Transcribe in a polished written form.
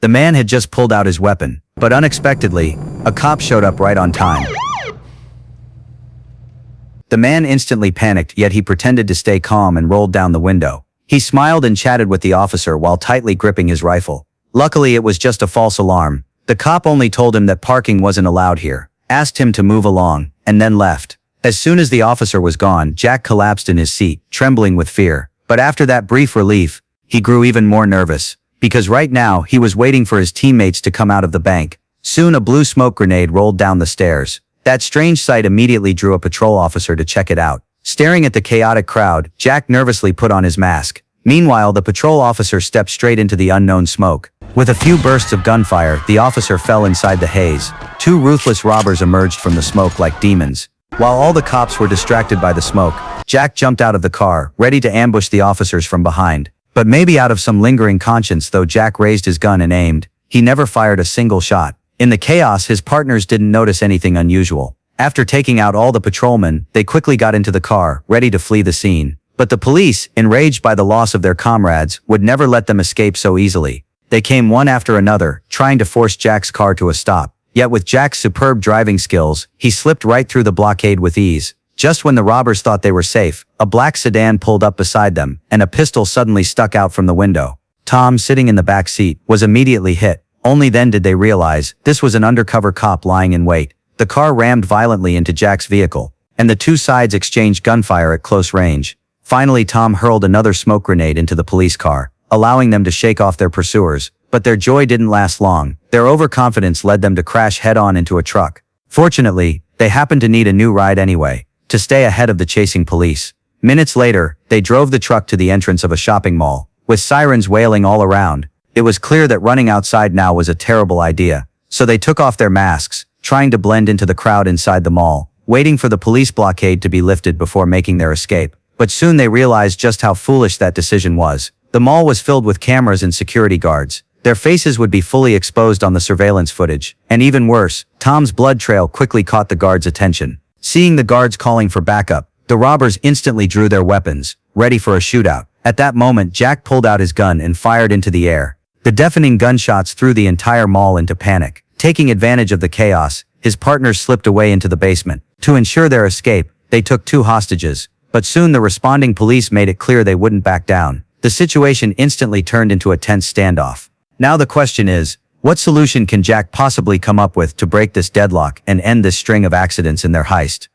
The man had just pulled out his weapon, but unexpectedly, a cop showed up right on time. The man instantly panicked, yet he pretended to stay calm and rolled down the window. He smiled and chatted with the officer while tightly gripping his rifle. Luckily, it was just a false alarm. The cop only told him that parking wasn't allowed here, asked him to move along, and then left. As soon as the officer was gone, Jack collapsed in his seat, trembling with fear. But after that brief relief, he grew even more nervous, because right now he was waiting for his teammates to come out of the bank. Soon a blue smoke grenade rolled down the stairs. That strange sight immediately drew a patrol officer to check it out. Staring at the chaotic crowd, Jack nervously put on his mask. Meanwhile, the patrol officer stepped straight into the unknown smoke. With a few bursts of gunfire, the officer fell inside the haze. Two ruthless robbers emerged from the smoke like demons. While all the cops were distracted by the smoke, Jack jumped out of the car, ready to ambush the officers from behind. But maybe out of some lingering conscience, though Jack raised his gun and aimed, he never fired a single shot. In the chaos, his partners didn't notice anything unusual. After taking out all the patrolmen, they quickly got into the car, ready to flee the scene. But the police, enraged by the loss of their comrades, would never let them escape so easily. They came one after another, trying to force Jack's car to a stop. Yet with Jack's superb driving skills, he slipped right through the blockade with ease. Just when the robbers thought they were safe, a black sedan pulled up beside them, and a pistol suddenly stuck out from the window. Tom, sitting in the back seat, was immediately hit. Only then did they realize this was an undercover cop lying in wait. The car rammed violently into Jack's vehicle, and the two sides exchanged gunfire at close range. Finally, Tom hurled another smoke grenade into the police car, allowing them to shake off their pursuers. But their joy didn't last long. Their overconfidence led them to crash head-on into a truck. Fortunately, they happened to need a new ride anyway, to stay ahead of the chasing police. Minutes later, they drove the truck to the entrance of a shopping mall, with sirens wailing all around. It was clear that running outside now was a terrible idea, so they took off their masks, trying to blend into the crowd inside the mall, waiting for the police blockade to be lifted before making their escape. But soon they realized just how foolish that decision was. The mall was filled with cameras and security guards. Their faces would be fully exposed on the surveillance footage. And even worse, Tom's blood trail quickly caught the guards' attention. Seeing the guards calling for backup, the robbers instantly drew their weapons, ready for a shootout. At that moment, Jack pulled out his gun and fired into the air. The deafening gunshots threw the entire mall into panic. Taking advantage of the chaos, his partners slipped away into the basement. To ensure their escape, they took two hostages. But soon the responding police made it clear they wouldn't back down. The situation instantly turned into a tense standoff. Now the question is, what solution can Jack possibly come up with to break this deadlock and end this string of accidents in their heist?